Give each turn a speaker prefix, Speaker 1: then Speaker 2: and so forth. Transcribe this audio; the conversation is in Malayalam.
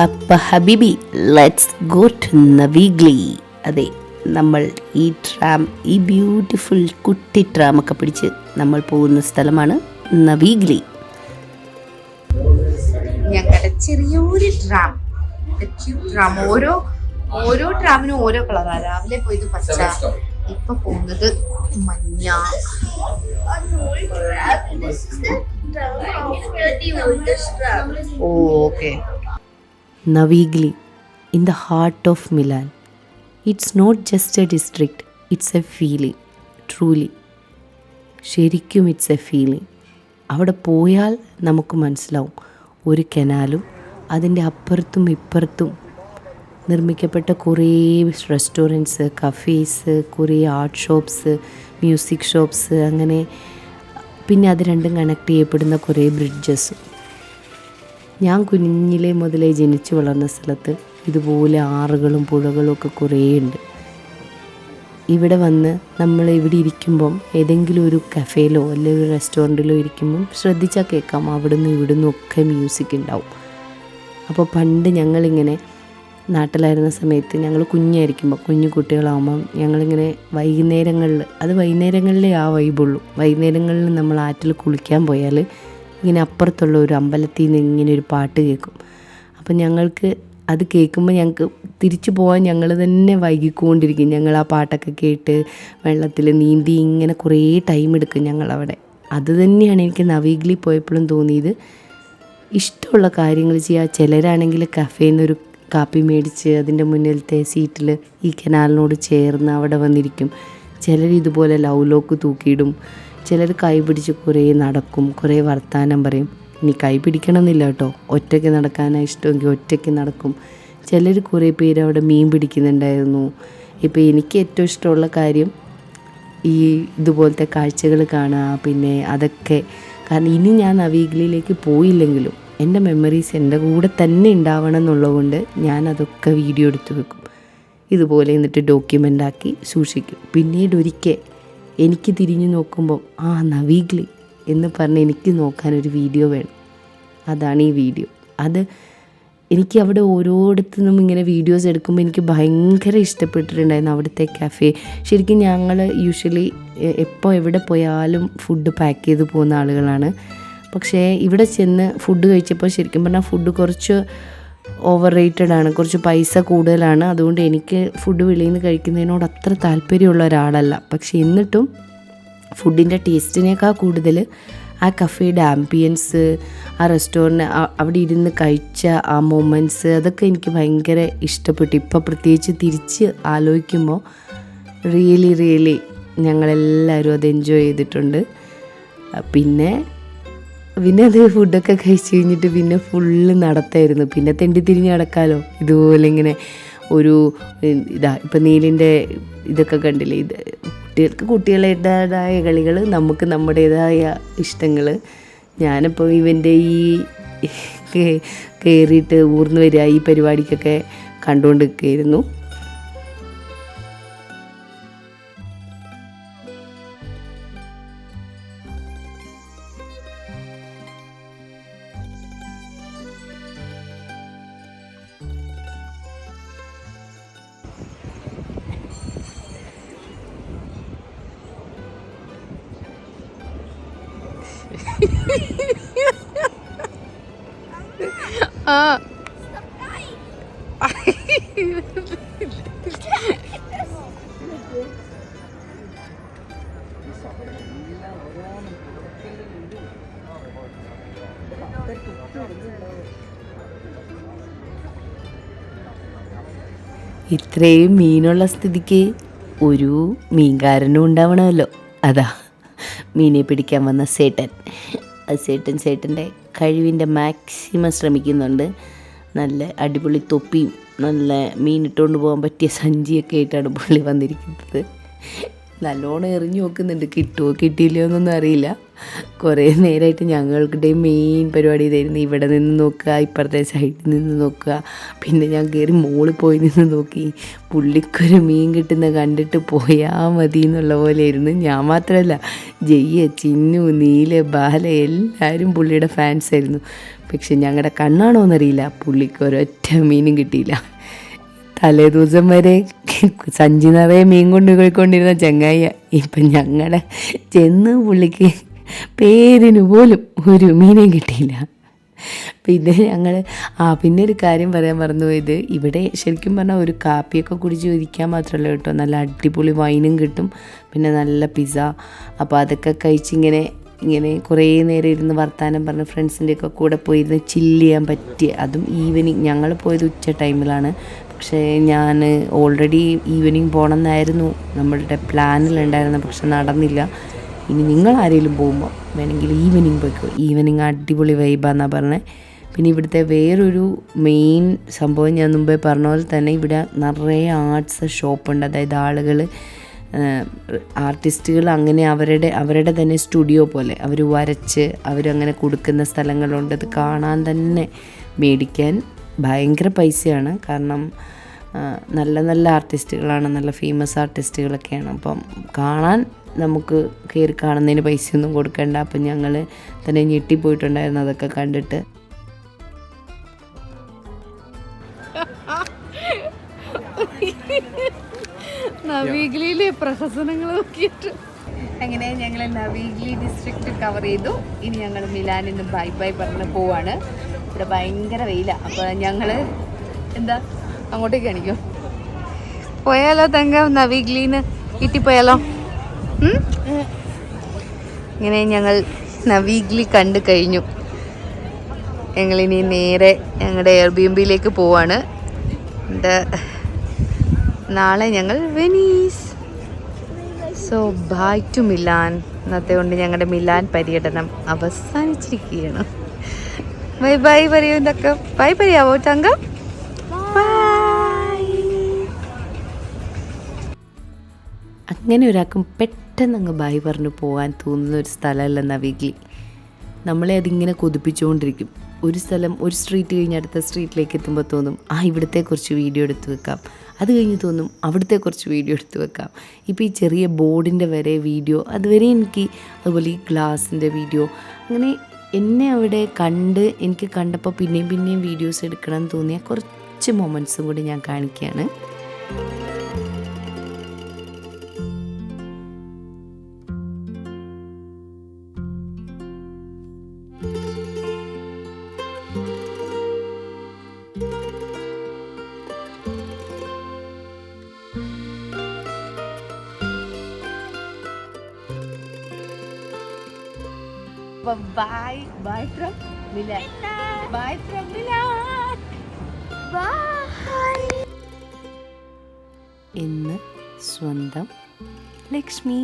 Speaker 1: അപ്പം ഹബീബി, ലെറ്റ്സ് ഗോ ടു നവീഗ്ലി. അതെ, നമ്മൾ ഈ ബ്യൂട്ടിഫുൾ കുട്ടി ട്രാമൊക്കെ പിടിച്ച് നമ്മൾ പോകുന്ന സ്ഥലമാണ് നവീഗ്ലി.
Speaker 2: ഞങ്ങളുടെ ചെറിയൊരു ട്രാം, ഓരോ ട്രാമിനും ഓരോ കളറാണ്. രാവിലെ പോയത് പച്ച, ഇപ്പൊ പോകുന്നത് മഞ്ഞ. Okay.
Speaker 1: Navigli, in the heart of Milan. It's not just a district, it's a feeling. Truly. ശരിക്കും ഇറ്റ്സ് എ ഫീലിംഗ്. അവിടെ പോയാൽ നമുക്ക് മനസ്സിലാവും, ഒരു കനാലും അതിൻ്റെ അപ്പുറത്തും ഇപ്പുറത്തും നിർമ്മിക്കപ്പെട്ട കുറേ റെസ്റ്റോറൻറ്റ്സ്, കഫേസ്, കുറേ ആർട്ട് ഷോപ്സ്, മ്യൂസിക് ഷോപ്സ്, അങ്ങനെ പിന്നെ അത് രണ്ടും കണക്ട് ചെയ്യപ്പെടുന്ന കുറേ ബ്രിഡ്ജസും. ഞാൻ കുഞ്ഞിലെ മുതലേ ജനിച്ചു വളർന്ന സ്ഥലത്ത് ഇതുപോലെ ആറുകളും പുഴകളും ഒക്കെ കുറേ ഉണ്ട്. ഇവിടെ വന്ന് നമ്മൾ ഇവിടെ ഇരിക്കുമ്പം ഏതെങ്കിലും ഒരു കഫേയിലോ അല്ലെങ്കിൽ ഒരു റെസ്റ്റോറൻറ്റിലോ ഇരിക്കുമ്പം ശ്രദ്ധിച്ചാൽ കേൾക്കാം അവിടുന്ന് ഇവിടുന്ന് ഒക്കെ മ്യൂസിക് ഉണ്ടാവും. അപ്പോൾ പണ്ട് ഞങ്ങളിങ്ങനെ നാട്ടിലായിരുന്ന സമയത്ത്, ഞങ്ങൾ കുഞ്ഞായിരിക്കുമ്പോൾ, കുഞ്ഞു കുട്ടികളാകുമ്പം ഞങ്ങളിങ്ങനെ വൈകുന്നേരങ്ങളിലേ ആ വൈബുള്ളൂ. വൈകുന്നേരങ്ങളിൽ നമ്മൾ ആറ്റിൽ കുളിക്കാൻ പോയാൽ ഇങ്ങനെ അപ്പുറത്തുള്ള ഒരു അമ്പലത്തിൽ നിന്ന് ഇങ്ങനെ ഒരു പാട്ട് കേൾക്കും. അപ്പം ഞങ്ങൾക്ക് അത് കേൾക്കുമ്പോൾ ഞങ്ങൾക്ക് തിരിച്ചു പോകാൻ ഞങ്ങൾ തന്നെ വൈകിക്കൊണ്ടിരിക്കും. ഞങ്ങൾ ആ പാട്ടൊക്കെ കേട്ട് വെള്ളത്തിൽ നീന്തി ഇങ്ങനെ കുറേ ടൈം എടുക്കും ഞങ്ങളവിടെ. അത് തന്നെയാണ് എനിക്ക് നവീഗ്ലി പോയപ്പോഴും തോന്നിയത്. ഇഷ്ടമുള്ള കാര്യങ്ങൾ ചെയ്യുക. ചിലരാണെങ്കിൽ കഫേയിൽ നിന്നൊരു കാപ്പി മേടിച്ച് അതിൻ്റെ മുന്നിലത്തെ സീറ്റിൽ ഈ കനാലിനോട് ചേർന്ന് അവിടെ വന്നിരിക്കും. ചിലർ ഇതുപോലെ ലവ് ലോക്ക് തൂക്കിയിടും. ചിലർ കൈ പിടിച്ച് കുറേ നടക്കും, കുറേ വർത്താനം പറയും. ഇനി കൈ പിടിക്കണമെന്നില്ല കേട്ടോ, ഒറ്റയ്ക്ക് നടക്കാനാണ് ഇഷ്ടമെങ്കിൽ ഒറ്റയ്ക്ക് നടക്കും. ചിലർ കുറേ പേര് അവിടെ മീൻ പിടിക്കുന്നുണ്ടായിരുന്നു. ഇപ്പോൾ എനിക്ക് ഏറ്റവും ഇഷ്ടമുള്ള കാര്യം ഈ ഇതുപോലത്തെ കാഴ്ചകൾ കാണുക. പിന്നെ അതൊക്കെ കാരണം ഇനി ഞാൻ നവീഗ്ലിയിലേക്ക് പോയില്ലെങ്കിലും എൻ്റെ മെമ്മറീസ് എൻ്റെ കൂടെ തന്നെ ഉണ്ടാവണം എന്നുള്ളതുകൊണ്ട് ഞാനതൊക്കെ വീഡിയോ എടുത്ത് വെക്കും. ഇതുപോലെ എന്നിട്ട് ഡോക്യുമെൻ്റാക്കി സൂക്ഷിക്കും. പിന്നീട് ഒരിക്കൽ എനിക്ക് തിരിഞ്ഞു നോക്കുമ്പോൾ നവീഗ്ലി എന്ന് പറഞ്ഞ് എനിക്ക് നോക്കാനൊരു വീഡിയോ വേണം. അതാണ് ഈ വീഡിയോ. അത് എനിക്ക് അവിടെ ഓരോയിടത്തു നിന്നും ഇങ്ങനെ വീഡിയോസ് എടുക്കുമ്പോൾ എനിക്ക് ഭയങ്കര ഇഷ്ടപ്പെട്ടിട്ടുണ്ടായിരുന്നു അവിടുത്തെ കഫേ. ശരിക്കും ഞങ്ങൾ യൂഷ്വലി എവിടെ പോയാലും ഫുഡ് പാക്ക് ചെയ്ത് പോകുന്ന ആളുകളാണ്. പക്ഷേ ഇവിടെ ചെന്ന് ഫുഡ് കഴിച്ചപ്പോൾ ശരിക്കും പറഞ്ഞാൽ ഫുഡ് കുറച്ച് ഓവർ റേറ്റഡ് ആണ്, കുറച്ച് പൈസ കൂടുതലാണ്. അതുകൊണ്ട് എനിക്ക് ഫുഡ് വെളിയിൽ നിന്ന് കഴിക്കുന്നതിനോട് അത്ര താല്പര്യമുള്ള ഒരാളല്ല. പക്ഷേ എന്നിട്ടും ഫുഡിൻ്റെ ടേസ്റ്റിനേക്കാൾ കൂടുതൽ ആ കഫേയുടെ ആംബിയൻസ്, ആ റെസ്റ്റോറൻറ്റ് അവിടെ ഇരുന്ന് കഴിച്ച ആ മൊമെൻറ്റ്സ്, അതൊക്കെ എനിക്ക് ഭയങ്കര ഇഷ്ടപ്പെട്ടു. ഇപ്പോൾ പ്രത്യേകിച്ച് തിരിച്ച് ആലോചിക്കുമ്പോൾ റിയലി ഞങ്ങളെല്ലാവരും അത് എൻജോയ് ചെയ്തിട്ടുണ്ട്. പിന്നെ അത് ഫുഡൊക്കെ കഴിച്ച് കഴിഞ്ഞിട്ട് പിന്നെ ഫുള്ള് നടത്തായിരുന്നു. പിന്നെ തെണ്ടി തിരിഞ്ഞ് നടക്കാമല്ലോ. ഇതുപോലെ ഇങ്ങനെ ഒരു ഇപ്പം നീലിൻ്റെ ഇതൊക്കെ കണ്ടില്ലേ, കുട്ടികളുടേതായ കളികൾ, നമുക്ക് നമ്മുടേതായ ഇഷ്ടങ്ങൾ. ഞാനിപ്പോൾ ഇവൻ്റെ ഈ കയറിയിട്ട് ഊർന്ന് വരിക ഈ പരിപാടിക്കൊക്കെ കണ്ടുകൊണ്ട് നിൽക്കുകയായിരുന്നു. ഇത്രയും മീനുള്ള സ്ഥിതിക്ക് ഒരു മീൻകാരനും ഉണ്ടാവണമല്ലോ. അതാ മീനെ പിടിക്കാൻ വന്ന സേട്ടൻ്റെ കഴിവിൻ്റെ മാക്സിമം ശ്രമിക്കുന്നുണ്ട്. നല്ല അടിപൊളി തൊപ്പിയും നല്ല മീൻ ഇട്ടുകൊണ്ട് പോകാൻ പറ്റിയ സഞ്ചിയൊക്കെ ആയിട്ടാണ് പുള്ളി വന്നിരിക്കുന്നത്. നല്ലോണം എറിഞ്ഞു നോക്കുന്നുണ്ട്, കിട്ടുമോ കിട്ടിയില്ലയോ എന്നൊന്നും അറിയില്ല. കുറേ നേരമായിട്ട് ഞങ്ങളുടെ മെയിൻ പരിപാടി ഇതായിരുന്നു. ഇവിടെ നിന്ന് നോക്കുക, ഇപ്പുറത്തെ സൈഡിൽ നിന്ന് നോക്കുക. പിന്നെ ഞാൻ കയറി മുകളിൽ പോയി നിന്ന് നോക്കി. പുള്ളിക്കൊരു മീൻ കിട്ടുന്ന കണ്ടിട്ട് പോയാൽ മതി എന്നുള്ള പോലെയായിരുന്നു. ഞാൻ മാത്രമല്ല, ജയ്യ, ചിന്നു, നീല, ബാല എല്ലാവരും പുള്ളിയുടെ ഫാൻസായിരുന്നു. പക്ഷെ ഞങ്ങളുടെ കണ്ണാണോ എന്നറിയില്ല, പുള്ളിക്ക് ഒരൊറ്റ മീനും കിട്ടിയില്ല. തലേ ദിവസം വരെ സഞ്ചി നിറയെ മീൻ കൊണ്ട് പോയിക്കൊണ്ടിരുന്ന ചങ്ങായിയ ഇപ്പം ഞങ്ങളുടെ ചെന്ന് പുള്ളിക്ക് പേരിന് പോലും ഒരു മീനും കിട്ടിയില്ല. പിന്നെ പിന്നെ ഒരു കാര്യം പറയാൻ മറന്നുപോയത്, ഇവിടെ ശരിക്കും പറഞ്ഞാൽ ഒരു കാപ്പിയൊക്കെ കുടിച്ച് ഇരിക്കാൻ മാത്രമല്ല കേട്ടോ, നല്ല അടിപൊളി വൈനും കിട്ടും, പിന്നെ നല്ല പിസ്സ. അപ്പോൾ അതൊക്കെ കഴിച്ചിങ്ങനെ കുറേ നേരം ഇരുന്ന് വർത്താനം പറഞ്ഞ് ഫ്രണ്ട്സിൻ്റെയൊക്കെ കൂടെ പോയിരുന്ന് ചില്ല് ചെയ്യാൻ പറ്റിയ, അതും ഈവനിങ്. ഞങ്ങൾ പോയത് ഉച്ച ടൈമിലാണ്. പക്ഷേ ഞാൻ ഓൾറെഡി ഈവനിങ് പോകണമെന്നായിരുന്നു നമ്മളുടെ പ്ലാനിലുണ്ടായിരുന്നത്, പക്ഷെ നടന്നില്ല. ഇനി നിങ്ങൾ ആരെങ്കിലും പോകുമ്പോൾ വേണമെങ്കിൽ ഈവനിങ് പോയിക്കോ, ഈവനിങ് അടിപൊളി വൈബാന്നാണ് പറഞ്ഞത്. പിന്നെ ഇവിടുത്തെ വേറൊരു മെയിൻ സംഭവം, ഞാൻ മുമ്പേ പറഞ്ഞ പോലെ തന്നെ ഇവിടെ നിറയെ ആർട്സ് ഷോപ്പുണ്ട്. അതായത് ആളുകൾ, ആർട്ടിസ്റ്റുകൾ അങ്ങനെ അവരുടെ തന്നെ സ്റ്റുഡിയോ പോലെ അവർ വരച്ച് അവരങ്ങനെ കൊടുക്കുന്ന സ്ഥലങ്ങളുണ്ട്. അത് കാണാൻ തന്നെ മേടിക്കാൻ ഭയങ്കര പൈസയാണ്. കാരണം നല്ല നല്ല ആർട്ടിസ്റ്റുകളാണ്, നല്ല ഫേമസ് ആർട്ടിസ്റ്റുകളൊക്കെയാണ്. അപ്പം കാണാൻ നമുക്ക് കയറി കാണുന്നതിന് പൈസയൊന്നും കൊടുക്കണ്ട. അപ്പം ഞങ്ങൾ തന്നെ ഞെട്ടിപ്പോയിട്ടുണ്ടായിരുന്നു അതൊക്കെ കണ്ടിട്ട്.
Speaker 2: നവീഗ്ലിയിലെ പ്രഹസനങ്ങൾ നോക്കിയിട്ട് അങ്ങനെ ഞങ്ങൾ നവീഗ്ലി ഡിസ്ട്രിക്റ്റ് കവർ ചെയ്തു. ഇനി ഞങ്ങൾ മിലാനിൽ നിന്ന് ബൈ ബൈ പറഞ്ഞ് പോവാണ്. ഇവിടെ ഭയങ്കര വെയിലാണ്. അപ്പോൾ ഞങ്ങൾ എന്താ അങ്ങോട്ടേക്ക് കാണിക്കും. പോയാലോ തങ്കം, നവീഗ്ലിന്ന് കിട്ടിപ്പോയാലോ? ഇങ്ങനെ ഞങ്ങൾ നവീഗ്ലി കണ്ടു കഴിഞ്ഞു. ഞങ്ങളിനി നേരെ ഞങ്ങളുടെ എയർബിഎംബിയിലേക്ക് പോവാണ്. നാളെ ഞങ്ങൾ Venice. So bye to Milan. ഇന്നത്തെ കൊണ്ട് ഞങ്ങളുടെ മിലാൻ പര്യടനം അവസാനിച്ചിരിക്കുകയാണ്. ബൈ ബൈ പറയൂ. എന്തൊക്കെ ബൈ പറയാവോ തങ്കം?
Speaker 1: അങ്ങനെ ഒരാൾക്കും പെട്ടെന്ന് അങ്ങ് ബായ് പറഞ്ഞു പോകാൻ തോന്നുന്ന ഒരു സ്ഥലമല്ല നവീഗ്ലി. നമ്മളെ അതിങ്ങനെ കൊതിപ്പിച്ചുകൊണ്ടിരിക്കും. ഒരു സ്ഥലം, ഒരു സ്ട്രീറ്റ് കഴിഞ്ഞ് അടുത്ത സ്ട്രീറ്റിലേക്ക് എത്തുമ്പോൾ തോന്നും ഇവിടുത്തെ കുറച്ച് വീഡിയോ എടുത്ത് വെക്കാം. അത് കഴിഞ്ഞ് തോന്നും അവിടുത്തെ കുറച്ച് വീഡിയോ എടുത്ത് വെക്കാം. ഇപ്പോൾ ഈ ചെറിയ ബോർഡിൻ്റെ വരെ വീഡിയോ, അതുവരെ എനിക്ക്, അതുപോലെ ഈ ഗ്ലാസിൻ്റെ വീഡിയോ, അങ്ങനെ എന്നെ അവിടെ എനിക്ക് കണ്ടപ്പോൾ പിന്നെയും വീഡിയോസ് എടുക്കണം എന്ന് തോന്നിയ കുറച്ച് മൊമെൻറ്റ്സും കൂടി ഞാൻ കാണിക്കുകയാണ്.
Speaker 2: Bye from Milan. Bye from Milan. Bye.
Speaker 1: ഇന്ന് സ്വന്തം ലക്ഷ്മി.